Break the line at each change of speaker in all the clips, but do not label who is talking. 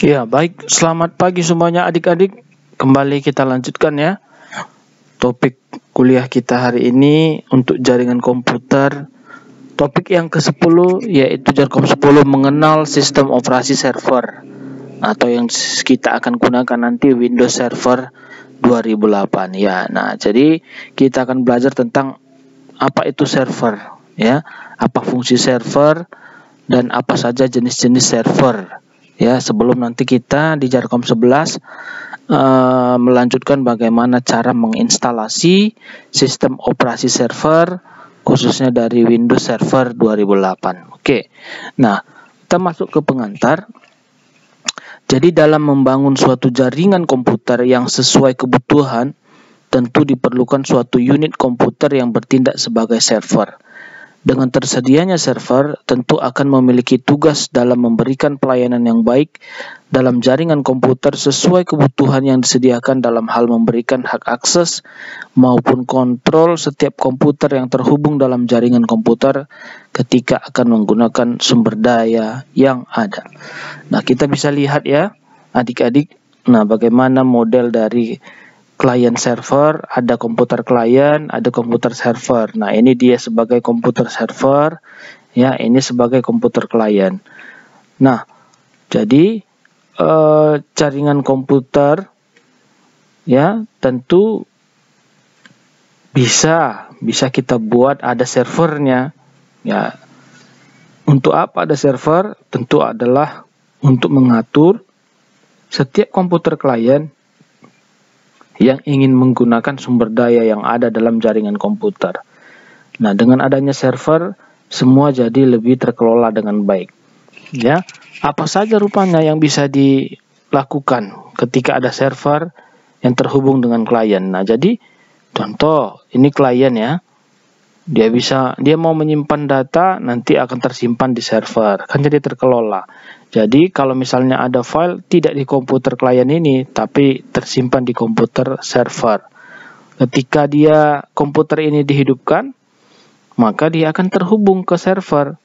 Ya, baik. Selamat pagi semuanya adik-adik. Kembali kita lanjutkan ya. Topik kuliah kita hari ini untuk jaringan komputer. Topik yang ke-10 yaitu Jarkom 10 mengenal sistem operasi server. Atau yang kita akan gunakan nanti Windows Server 2008 ya. Nah, jadi kita akan belajar tentang apa itu server ya, apa fungsi server dan apa saja jenis-jenis server. Ya, sebelum nanti kita di Jarkom 11 melanjutkan bagaimana cara menginstalasi sistem operasi server khususnya dari Windows Server 2008. Oke. Nah, kita masuk ke pengantar. Jadi dalam membangun suatu jaringan komputer yang sesuai kebutuhan, tentu diperlukan suatu unit komputer yang bertindak sebagai server. Dengan tersedianya server, tentu akan memiliki tugas dalam memberikan pelayanan yang baik dalam jaringan komputer sesuai kebutuhan yang disediakan dalam hal memberikan hak akses maupun kontrol setiap komputer yang terhubung dalam jaringan komputer ketika akan menggunakan sumber daya yang ada. Nah, kita bisa lihat ya, adik-adik, nah bagaimana model dari klien server, ada komputer klien, ada komputer server. Nah, ini dia sebagai komputer server, ya, ini sebagai komputer klien. Nah, jadi jaringan komputer, ya, tentu bisa kita buat ada servernya, ya. Untuk apa ada server? Tentu adalah untuk mengatur setiap komputer klien yang ingin menggunakan sumber daya yang ada dalam jaringan komputer. Nah, dengan adanya server, semua jadi lebih terkelola dengan baik. Ya, apa saja rupanya yang bisa dilakukan ketika ada server yang terhubung dengan klien. Nah, jadi contoh ini klien ya, dia mau menyimpan data, nanti akan tersimpan di server, kan jadi terkelola. Jadi kalau misalnya ada file tidak di komputer klien ini, tapi tersimpan di komputer server. Ketika komputer ini dihidupkan, maka dia akan terhubung ke server.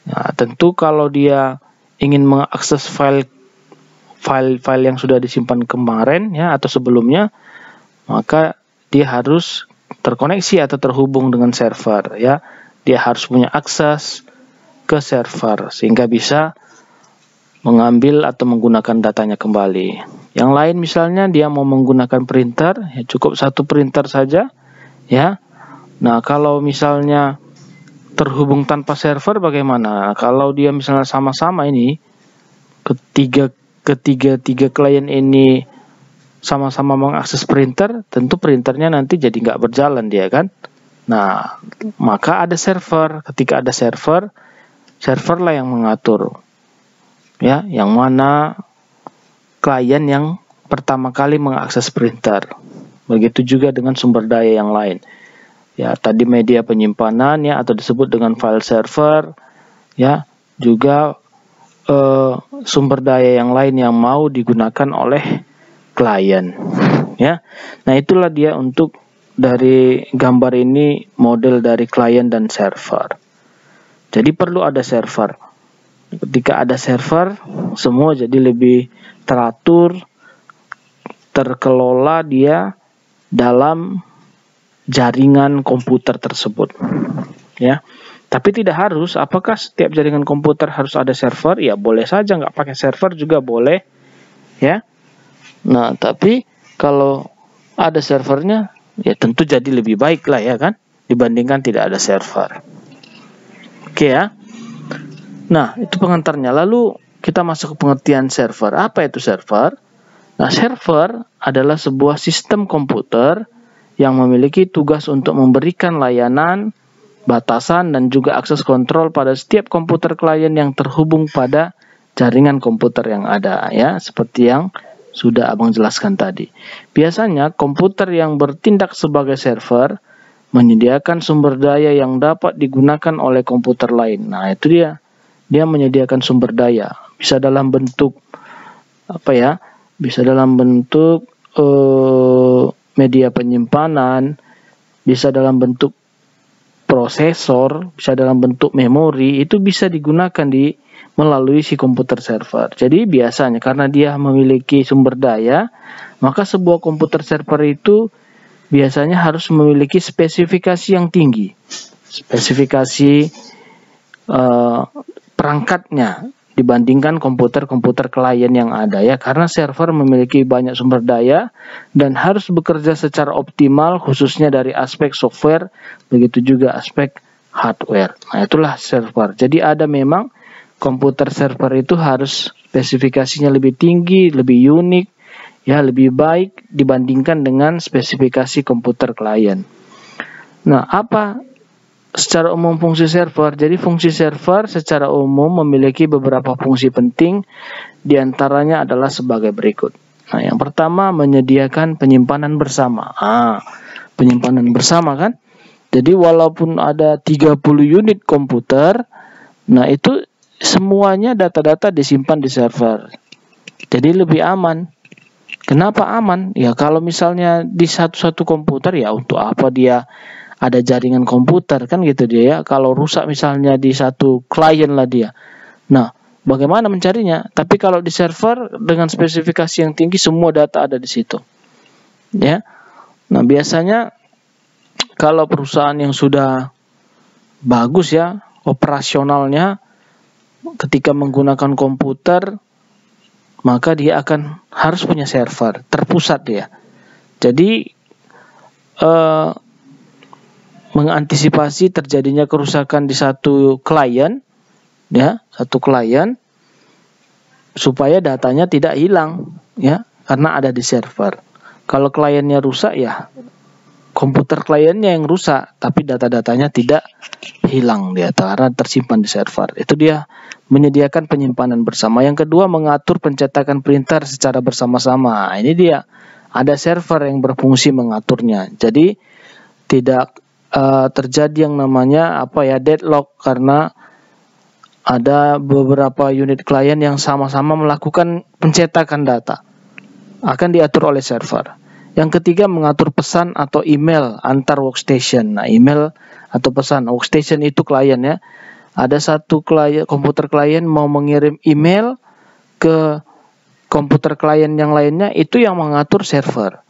Nah, tentu kalau dia ingin mengakses file yang sudah disimpan kemarin ya atau sebelumnya, maka dia harus terkoneksi atau terhubung dengan server ya. Dia harus punya akses ke server sehingga bisa mengambil atau menggunakan datanya kembali. Yang lain misalnya dia mau menggunakan printer, ya cukup satu printer saja ya. Nah, kalau misalnya terhubung tanpa server bagaimana? Kalau dia misalnya sama-sama ini ketiga klien ini sama-sama mengakses printer, tentu printernya nanti jadi nggak berjalan dia kan. Nah, maka ada server. Ketika ada server lah yang mengatur ya, yang mana klien yang pertama kali mengakses printer. Begitu juga dengan sumber daya yang lain. Ya, tadi media penyimpanan ya atau disebut dengan file server ya, juga sumber daya yang lain yang mau digunakan oleh klien ya. Nah, itulah dia untuk dari gambar ini model dari klien dan server. Jadi perlu ada server. Ketika ada server, semua jadi lebih teratur, terkelola dia dalam jaringan komputer tersebut ya. Tapi tidak harus, apakah setiap jaringan komputer harus ada server? Ya boleh saja, nggak pakai server juga boleh ya. Nah, tapi kalau ada servernya, ya tentu jadi lebih baik lah ya kan, dibandingkan tidak ada server. Oke ya. Nah, itu pengantarnya. Lalu kita masuk ke pengertian server. Apa itu server? Nah, server adalah sebuah sistem komputer yang memiliki tugas untuk memberikan layanan, batasan, dan juga akses kontrol pada setiap komputer klien yang terhubung pada jaringan komputer yang ada ya, seperti yang sudah Abang jelaskan tadi. Biasanya komputer yang bertindak sebagai server menyediakan sumber daya yang dapat digunakan oleh komputer lain. Nah, itu dia. Dia menyediakan sumber daya. Bisa dalam bentuk apa ya? Bisa dalam bentuk media penyimpanan, bisa dalam bentuk prosesor, bisa dalam bentuk memori, itu bisa digunakan melalui si komputer server. Jadi biasanya karena dia memiliki sumber daya, maka sebuah komputer server itu biasanya harus memiliki spesifikasi yang tinggi. Spesifikasi perangkatnya dibandingkan komputer-komputer klien yang ada ya, karena server memiliki banyak sumber daya dan harus bekerja secara optimal khususnya dari aspek software, begitu juga aspek hardware. Nah, itulah server. Jadi ada memang komputer server itu harus spesifikasinya lebih tinggi, lebih unik, ya lebih baik dibandingkan dengan spesifikasi komputer klien. Nah, apa secara umum fungsi server? Jadi fungsi server secara umum memiliki beberapa fungsi penting, diantaranya adalah sebagai berikut. Nah, yang pertama menyediakan penyimpanan bersama. Penyimpanan bersama kan? Jadi walaupun ada 30 unit komputer, nah itu semuanya data-data disimpan di server. Jadi lebih aman. Kenapa aman? Ya kalau misalnya di satu-satu komputer, ya untuk apa dia ada jaringan komputer kan gitu dia ya. Kalau rusak misalnya di satu klien lah dia. Nah, bagaimana mencarinya? Tapi kalau di server dengan spesifikasi yang tinggi, semua data ada di situ. Ya. Nah, biasanya kalau perusahaan yang sudah bagus ya operasionalnya, ketika menggunakan komputer, maka dia akan harus punya server terpusat dia. Jadi mengantisipasi terjadinya kerusakan di satu klien, ya, satu klien, supaya datanya tidak hilang, ya, karena ada di server. Kalau kliennya rusak, ya, komputer kliennya yang rusak, tapi data-datanya tidak hilang dia karena tersimpan di server. Itu dia menyediakan penyimpanan bersama. Yang kedua, mengatur pencetakan printer secara bersama-sama. Ini dia, ada server yang berfungsi mengaturnya. Jadi tidak terjadi yang namanya deadlock, karena ada beberapa unit klien yang sama-sama melakukan pencetakan data, akan diatur oleh server. Yang ketiga, mengatur pesan atau email antar workstation. Nah, email atau pesan workstation itu klien ya. Ada satu komputer klien mau mengirim email ke komputer klien yang lainnya, itu yang mengatur server.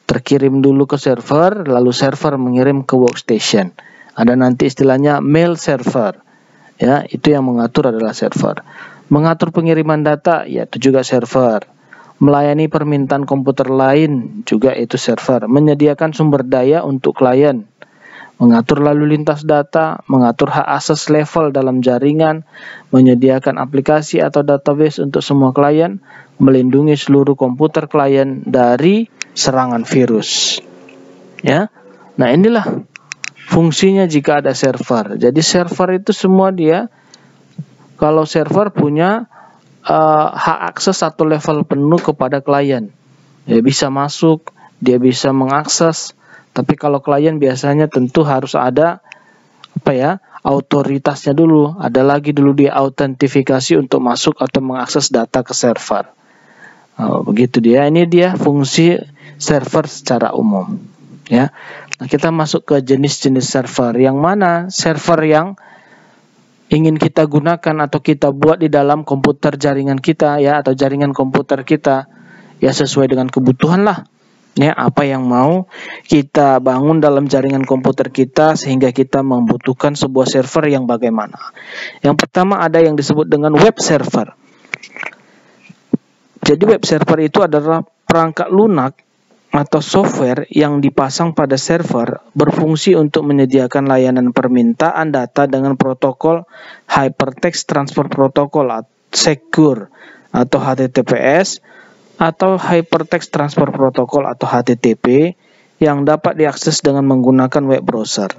Terkirim dulu ke server, lalu server mengirim ke workstation. Ada nanti istilahnya mail server. Ya, itu yang mengatur adalah server. Mengatur pengiriman data, ya itu juga server. Melayani permintaan komputer lain, juga itu server. Menyediakan sumber daya untuk klien. Mengatur lalu lintas data, mengatur hak akses level dalam jaringan, menyediakan aplikasi atau database untuk semua klien, melindungi seluruh komputer klien dari serangan virus. Ya. Nah, inilah fungsinya jika ada server. Jadi server itu semua dia, kalau server punya hak akses atau level penuh kepada klien. Dia bisa masuk, dia bisa mengakses. Tapi kalau klien biasanya tentu harus ada autoritasnya dulu. Ada lagi dulu dia autentifikasi untuk masuk atau mengakses data ke server. Begitu dia. Ini dia fungsi server secara umum. Ya. Nah, kita masuk ke jenis-jenis server. Yang mana server yang ingin kita gunakan atau kita buat di dalam komputer jaringan kita ya, atau jaringan komputer kita ya, sesuai dengan kebutuhan lah. Ya, apa yang mau kita bangun dalam jaringan komputer kita sehingga kita membutuhkan sebuah server yang bagaimana. Yang pertama ada yang disebut dengan web server. Jadi web server itu adalah perangkat lunak atau software yang dipasang pada server, berfungsi untuk menyediakan layanan permintaan data dengan protokol Hypertext Transfer Protocol Secure atau HTTPS, atau Hypertext Transfer Protocol atau HTTP, yang dapat diakses dengan menggunakan web browser.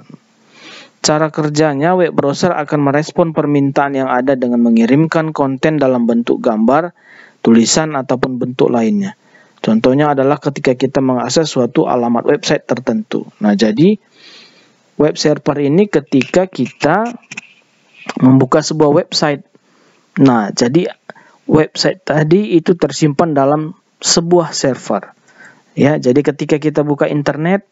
Cara kerjanya, web browser akan merespon permintaan yang ada dengan mengirimkan konten dalam bentuk gambar, tulisan, ataupun bentuk lainnya. Contohnya adalah ketika kita mengakses suatu alamat website tertentu. Nah, jadi web server ini ketika kita membuka sebuah website. Nah, jadi website tadi itu tersimpan dalam sebuah server. Ya, jadi ketika kita buka internet,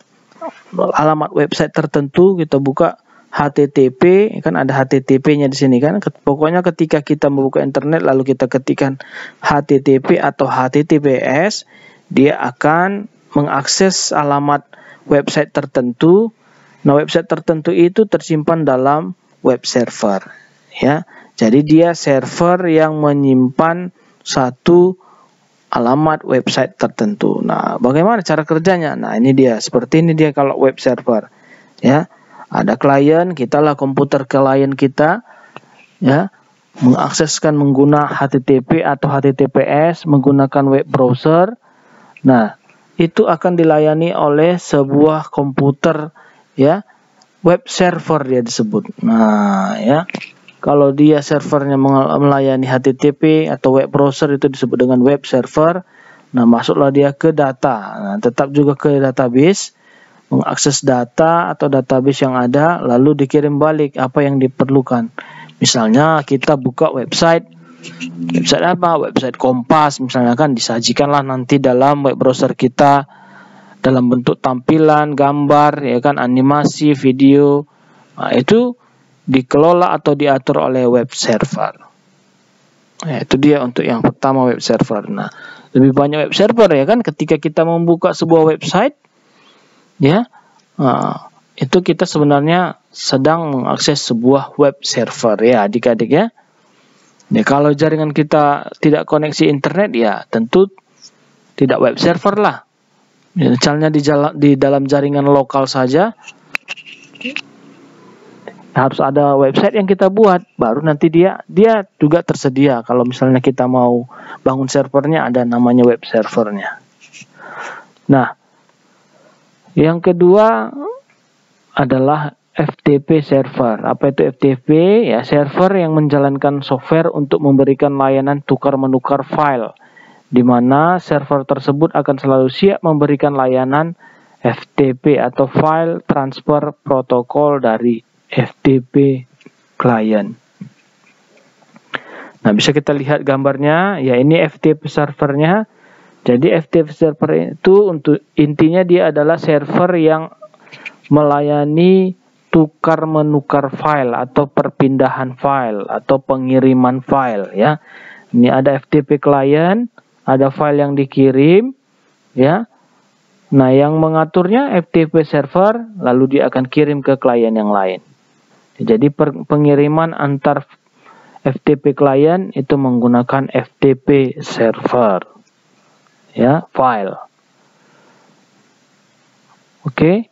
alamat website tertentu kita buka, HTTP, kan ada HTTP-nya di sini kan. Pokoknya ketika kita membuka internet lalu kita ketikkan HTTP atau HTTPS, dia akan mengakses alamat website tertentu. Nah, website tertentu itu tersimpan dalam web server, ya. Jadi dia server yang menyimpan satu alamat website tertentu. Nah, bagaimana cara kerjanya? Nah, ini dia. Seperti ini dia kalau web server, ya. Ada klien, kitalah komputer klien kita, ya, mengakseskan menggunakan HTTP atau HTTPS menggunakan web browser. Nah, itu akan dilayani oleh sebuah komputer, ya, web server dia disebut. Nah, ya, kalau dia servernya melayani HTTP atau web browser itu disebut dengan web server. Nah, masuklah dia ke data. Nah, tetap juga ke database, mengakses data atau database yang ada, lalu dikirim balik apa yang diperlukan. Misalnya kita buka website apa? Website Kompas misalnya, kan disajikanlah nanti dalam web browser kita dalam bentuk tampilan, gambar, ya kan, animasi, video. Nah, itu dikelola atau diatur oleh web server. Nah, itu dia untuk yang pertama, web server. Nah, lebih banyak web server, ya kan, ketika kita membuka sebuah website, ya, itu kita sebenarnya sedang mengakses sebuah web server, ya adik-adik, ya. Nah, kalau jaringan kita tidak koneksi internet, ya tentu tidak web server lah. Misalnya di dalam jaringan lokal saja harus ada website yang kita buat, baru nanti dia juga tersedia. Kalau misalnya kita mau bangun servernya, ada namanya web servernya. Nah, yang kedua adalah FTP server. Apa itu FTP? Ya, server yang menjalankan software untuk memberikan layanan tukar-menukar file, di mana server tersebut akan selalu siap memberikan layanan FTP atau File Transfer Protocol dari FTP client. Nah, bisa kita lihat gambarnya. Ya, ini FTP servernya. Jadi FTP server itu untuk intinya dia adalah server yang melayani tukar-menukar file atau perpindahan file atau pengiriman file, ya. Ini ada FTP client, ada file yang dikirim, ya. Nah, yang mengaturnya FTP server, lalu dia akan kirim ke klien yang lain. Jadi pengiriman antar FTP client itu menggunakan FTP server, ya, file. Oke.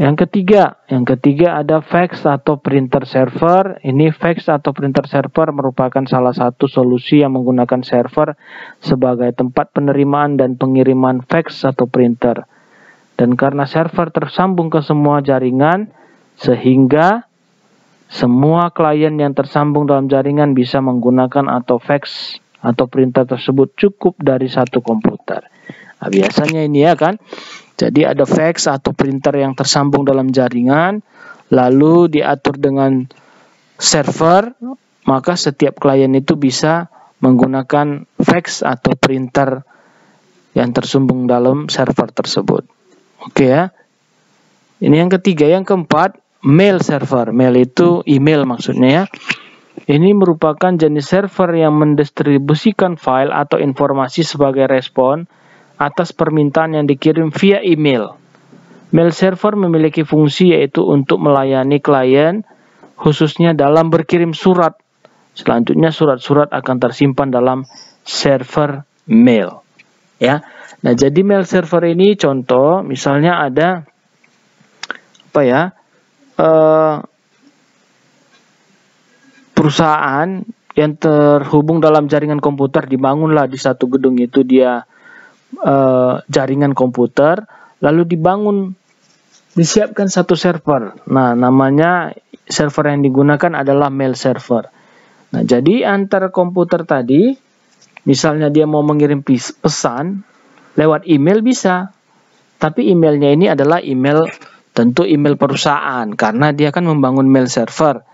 Yang ketiga ada fax atau printer server. Ini fax atau printer server merupakan salah satu solusi yang menggunakan server sebagai tempat penerimaan dan pengiriman fax atau printer. Dan karena server tersambung ke semua jaringan, sehingga semua klien yang tersambung dalam jaringan bisa menggunakan atau fax atau printer tersebut cukup dari satu komputer. Nah, biasanya ini, ya kan. Jadi ada fax atau printer yang tersambung dalam jaringan, lalu diatur dengan server, maka setiap klien itu bisa menggunakan fax atau printer yang tersambung dalam server tersebut. Oke, ya. Ini yang ketiga. Yang keempat, mail server. Mail itu email maksudnya, ya. Ini merupakan jenis server yang mendistribusikan file atau informasi sebagai respon atas permintaan yang dikirim via email. Mail server memiliki fungsi yaitu untuk melayani klien, khususnya dalam berkirim surat. Selanjutnya surat-surat akan tersimpan dalam server mail, ya. Nah, jadi mail server ini contoh, misalnya ada apa, ya, perusahaan yang terhubung dalam jaringan komputer, dibangunlah di satu gedung itu dia jaringan komputer, lalu disiapkan satu server. Nah, namanya server yang digunakan adalah mail server. Nah, jadi antar komputer tadi, misalnya dia mau mengirim pesan lewat email bisa, tapi emailnya ini adalah email, tentu email perusahaan, karena dia kan membangun mail server,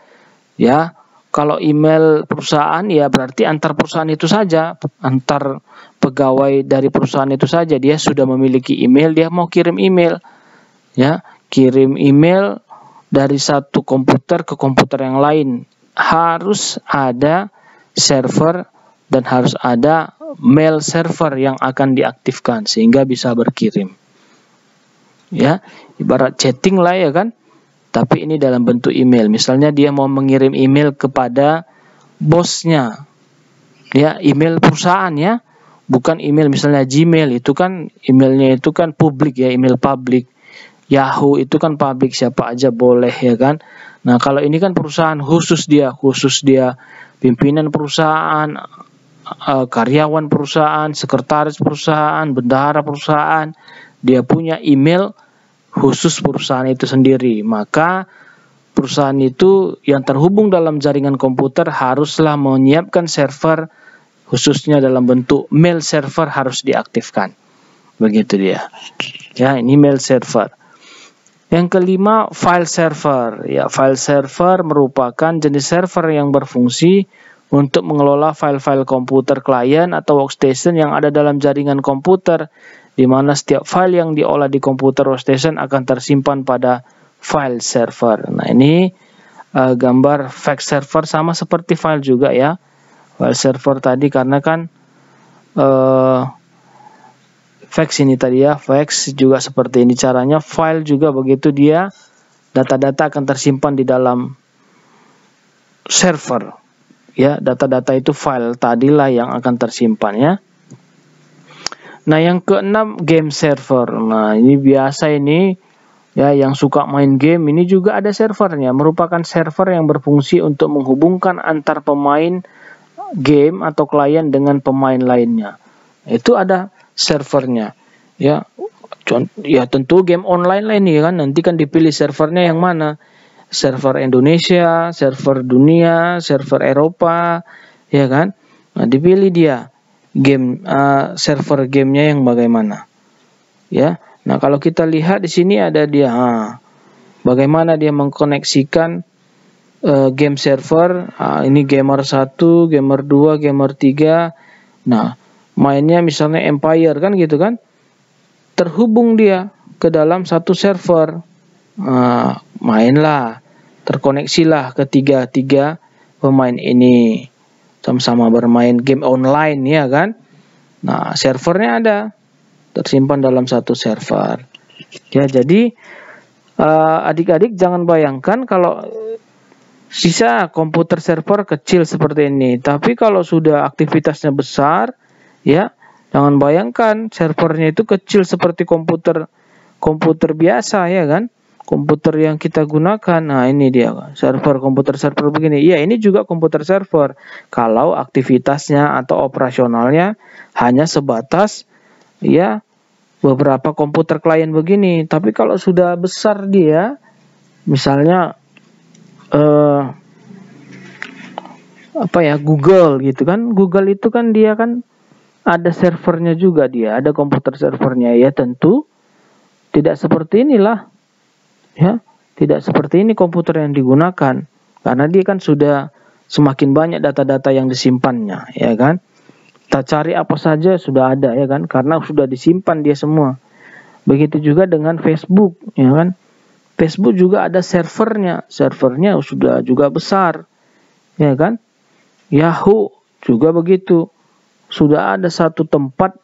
ya. Kalau email perusahaan, ya berarti antar perusahaan itu saja, antar pegawai dari perusahaan itu saja, dia sudah memiliki email, dia mau kirim email, ya, kirim email dari satu komputer ke komputer yang lain harus ada server dan harus ada mail server yang akan diaktifkan sehingga bisa berkirim. Ya, ibarat chatting lah ya kan. Tapi ini dalam bentuk email. Misalnya dia mau mengirim email kepada bosnya. Ya, email perusahaan ya. Bukan email misalnya Gmail, itu kan emailnya itu kan publik ya, email publik. Yahoo itu kan publik, siapa aja boleh ya kan. Nah, kalau ini kan perusahaan khusus dia pimpinan perusahaan, karyawan perusahaan, sekretaris perusahaan, bendahara perusahaan, dia punya email khusus perusahaan itu sendiri. Maka perusahaan itu yang terhubung dalam jaringan komputer haruslah menyiapkan server khususnya dalam bentuk mail server harus diaktifkan. Begitu dia. Ya, ini mail server. Yang kelima, file server. Ya, file server merupakan jenis server yang berfungsi untuk mengelola file-file komputer klien atau workstation yang ada dalam jaringan komputer, di mana setiap file yang diolah di komputer workstation akan tersimpan pada file server. Nah, ini gambar fax server sama seperti file juga ya. File server tadi karena kan fax ini tadi ya, fax juga seperti ini caranya, file juga begitu, dia data-data akan tersimpan di dalam server. Ya, data-data itu file tadilah yang akan tersimpan ya. Nah, yang keenam, game server. Nah, ini biasa ini ya, yang suka main game ini juga ada servernya, merupakan server yang berfungsi untuk menghubungkan antar pemain game atau klien dengan pemain lainnya. Itu ada servernya. Ya, tentu game online lah ini kan, nanti kan dipilih servernya yang mana. Server Indonesia, server dunia, server Eropa, ya kan? Nah, dipilih dia game server gamenya yang bagaimana, ya. Nah, kalau kita lihat di sini ada dia, bagaimana dia mengkoneksikan game server. Ini gamer 1, gamer 2, gamer 3. Nah, mainnya misalnya Empire kan gitu kan, terhubung dia ke dalam satu server. Mainlah, terkoneksilah ketiga pemain ini sama-sama bermain game online ya kan. Nah, servernya ada tersimpan dalam satu server. Ya, jadi adik-adik jangan bayangkan kalau sisa komputer server kecil seperti ini. Tapi kalau sudah aktivitasnya besar, ya jangan bayangkan servernya itu kecil seperti komputer biasa ya kan. Komputer yang kita gunakan. Nah, ini dia komputer server begini. Iya, ini juga komputer server. Kalau aktivitasnya atau operasionalnya hanya sebatas ya beberapa komputer klien begini. Tapi kalau sudah besar dia, misalnya Google gitu kan. Google itu kan dia kan ada servernya juga, dia ada komputer servernya ya. Tentu tidak seperti inilah. Ya, tidak seperti ini komputer yang digunakan, karena dia kan sudah semakin banyak data-data yang disimpannya, ya kan. Kita cari apa saja sudah ada, ya kan, karena sudah disimpan dia semua. Begitu juga dengan Facebook, ya kan. Facebook juga ada servernya sudah juga besar, ya kan. Yahoo juga begitu, sudah ada satu tempat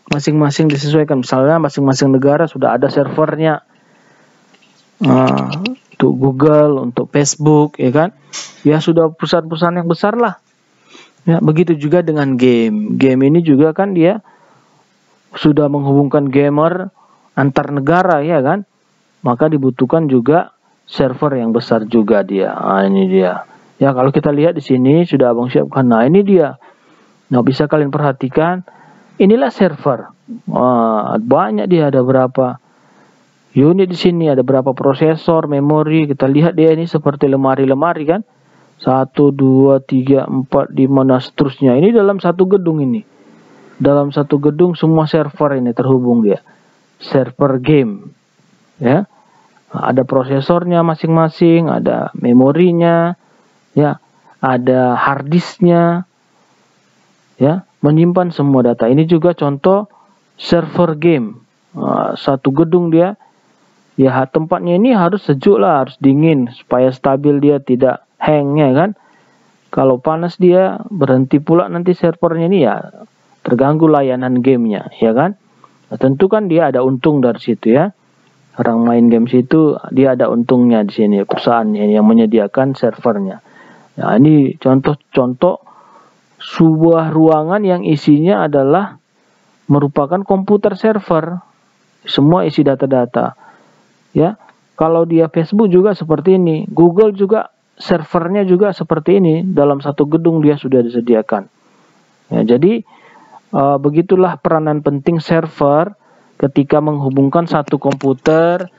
masing-masing disesuaikan. Misalnya masing-masing negara sudah ada servernya. Untuk Google, untuk Facebook, ya kan, ya sudah perusahaan-perusahaan yang besar lah. Ya, begitu juga dengan game. Game ini juga kan dia sudah menghubungkan gamer antar negara, ya kan. Maka dibutuhkan juga server yang besar juga dia. Ini dia. Ya, kalau kita lihat di sini sudah Abang siapkan. Nah, ini dia. Nah, bisa kalian perhatikan. Inilah server. Banyak dia, ada berapa unit di sini, ada berapa prosesor, memori. Kita lihat dia ini seperti lemari-lemari kan. 1, 2, 3, 4, 5 dan seterusnya. Ini dalam satu gedung ini. Dalam satu gedung semua server ini terhubung dia. Server game. Ya. Ada prosesornya masing-masing, ada memorinya, ya. Ada hard disknya. Ya, menyimpan semua data. Ini juga contoh server game. Satu gedung dia Ya, tempatnya ini harus sejuk lah, harus dingin supaya stabil, dia tidak hang ya kan. Kalau panas dia berhenti pula nanti servernya ini, ya terganggu layanan gamenya ya kan. Nah, tentu kan dia ada untung dari situ ya. Orang main game situ dia ada untungnya di sini, perusahaan yang menyediakan servernya. Nah, ini contoh-contoh sebuah ruangan yang isinya adalah merupakan komputer server. Semua isi data-data. Ya, kalau dia Facebook juga seperti ini, Google juga servernya juga seperti ini, dalam satu gedung dia sudah disediakan. Ya, jadi begitulah peranan penting server ketika menghubungkan satu komputer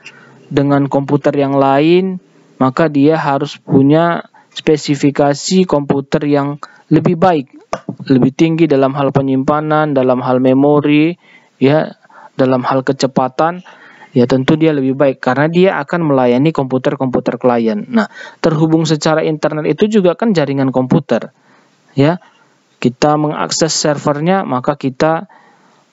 dengan komputer yang lain, maka dia harus punya spesifikasi komputer yang lebih baik, lebih tinggi dalam hal penyimpanan, dalam hal memori, ya, dalam hal kecepatan. Ya tentu dia lebih baik karena dia akan melayani komputer-komputer klien. Nah, terhubung secara internet itu juga kan jaringan komputer. Ya, kita mengakses servernya, maka kita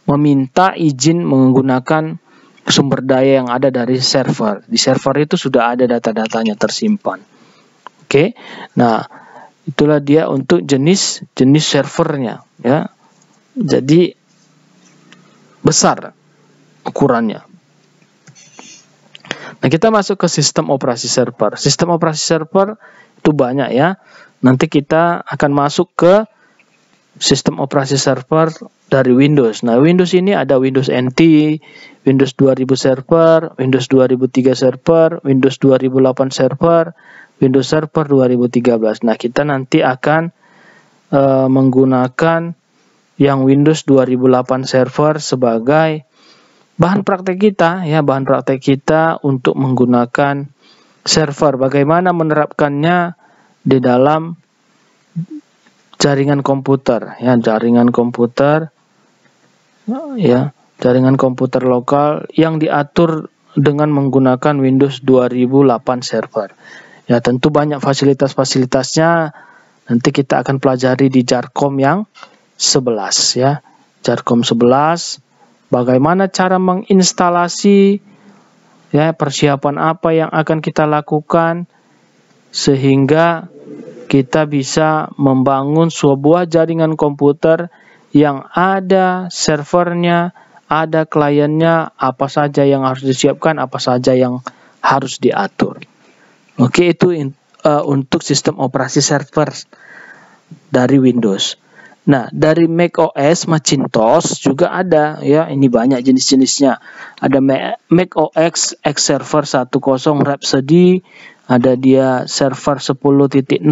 meminta izin menggunakan sumber daya yang ada dari server. Di server itu sudah ada data-datanya tersimpan. Oke. Nah, itulah dia untuk jenis servernya, ya. Jadi besar ukurannya. Nah, kita masuk ke sistem operasi server. Sistem operasi server itu banyak ya. Nanti kita akan masuk ke sistem operasi server dari Windows. Nah, Windows ini ada Windows NT, Windows 2000 server, Windows 2003 server, Windows 2008 server, Windows Server 2013. Nah, kita nanti akan menggunakan yang Windows 2008 server sebagai bahan praktek kita, ya, bahan praktek kita untuk menggunakan server. Bagaimana menerapkannya di dalam jaringan komputer, ya, jaringan komputer lokal yang diatur dengan menggunakan Windows 2008 server. Ya, tentu banyak fasilitas-fasilitasnya. Nanti kita akan pelajari di Jarkom yang 11 ya. Jarkom 11. Bagaimana cara menginstalasi, ya, persiapan apa yang akan kita lakukan sehingga kita bisa membangun sebuah jaringan komputer yang ada servernya, ada kliennya, apa saja yang harus disiapkan, apa saja yang harus diatur. Oke, itu untuk sistem operasi server dari Windows. Nah, dari macOS Macintosh juga ada, ya, ini banyak jenis-jenisnya. Ada macOS X Server 10 Rhapsody, ada dia server 10.0,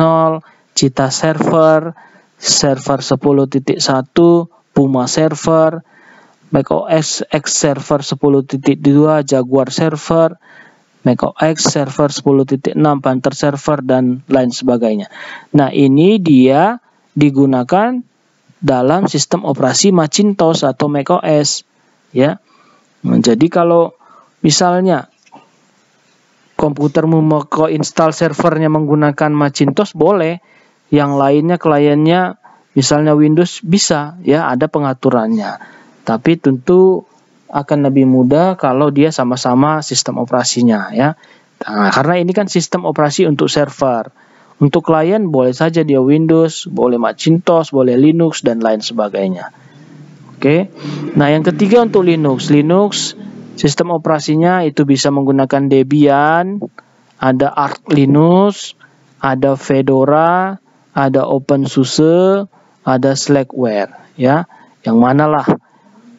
Cheetah Server, server 10.1, Puma Server, macOS X Server 10.2, Jaguar Server, macOS Server 10.6, Panther Server, dan lain sebagainya. Nah, ini dia digunakan dalam sistem operasi Macintosh atau macOS, ya. Jadi kalau misalnya komputermu mau install servernya menggunakan Macintosh boleh, yang lainnya kliennya misalnya Windows bisa, ya, ada pengaturannya. Tapi tentu akan lebih mudah kalau dia sama-sama sistem operasinya, ya. Nah, karena ini kan sistem operasi untuk server. Untuk klien boleh saja dia Windows, boleh Macintosh, boleh Linux, dan lain sebagainya. Oke. Nah, yang ketiga untuk Linux. Linux sistem operasinya itu bisa menggunakan Debian, ada Arch Linux, ada Fedora, ada OpenSUSE, ada Slackware, ya. Yang manalah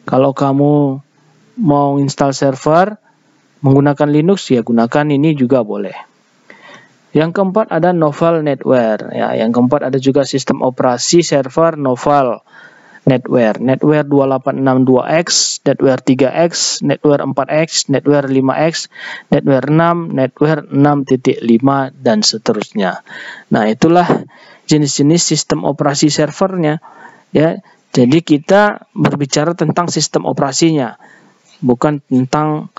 kalau kamu mau install server menggunakan Linux, ya gunakan ini juga boleh. Yang keempat ada Novel NetWare, ya. Yang keempat ada juga sistem operasi server Novel NetWare, NetWare 2862X, NetWare 3X, NetWare 4X, NetWare 5X, NetWare 6, NetWare 6.5, dan seterusnya. Nah, itulah jenis-jenis sistem operasi servernya, ya. Jadi kita berbicara tentang sistem operasinya, bukan tentang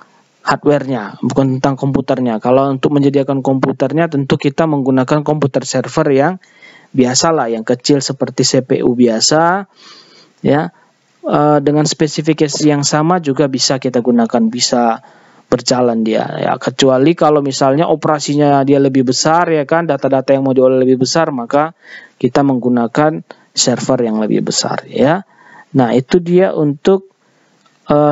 hardware-nya, bukan tentang komputernya. Kalau untuk menyediakan komputernya tentu kita menggunakan komputer server yang biasalah, yang kecil seperti CPU biasa, ya. Dengan spesifikasi yang sama juga bisa kita gunakan, bisa berjalan dia ya, kecuali kalau misalnya operasinya dia lebih besar ya kan, data-data yang mau diolah lebih besar, maka kita menggunakan server yang lebih besar ya. Nah, itu dia untuk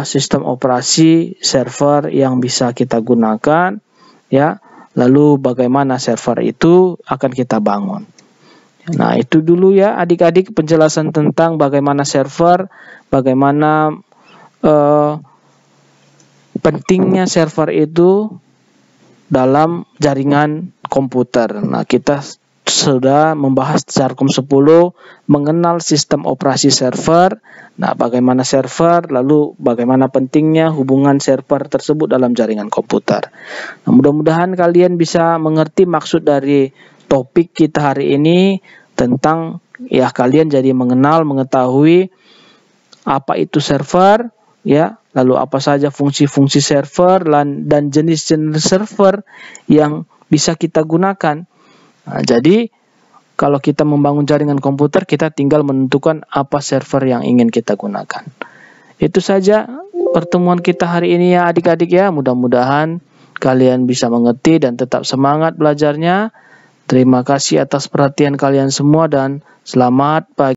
sistem operasi server yang bisa kita gunakan ya. Lalu bagaimana server itu akan kita bangun. Nah, itu dulu ya adik-adik penjelasan tentang bagaimana server, bagaimana pentingnya server itu dalam jaringan komputer. Nah, kita sudah membahas Jarkom 10 mengenal sistem operasi server. Nah, bagaimana server, lalu bagaimana pentingnya hubungan server tersebut dalam jaringan komputer. Nah, mudah-mudahan kalian bisa mengerti maksud dari topik kita hari ini tentang ya kalian jadi mengenal, mengetahui apa itu server ya, lalu apa saja fungsi-fungsi server dan jenis-jenis server yang bisa kita gunakan. Nah, jadi kalau kita membangun jaringan komputer, kita tinggal menentukan apa server yang ingin kita gunakan. Itu saja pertemuan kita hari ini ya adik-adik ya. Mudah-mudahan kalian bisa mengerti dan tetap semangat belajarnya. Terima kasih atas perhatian kalian semua dan selamat pagi.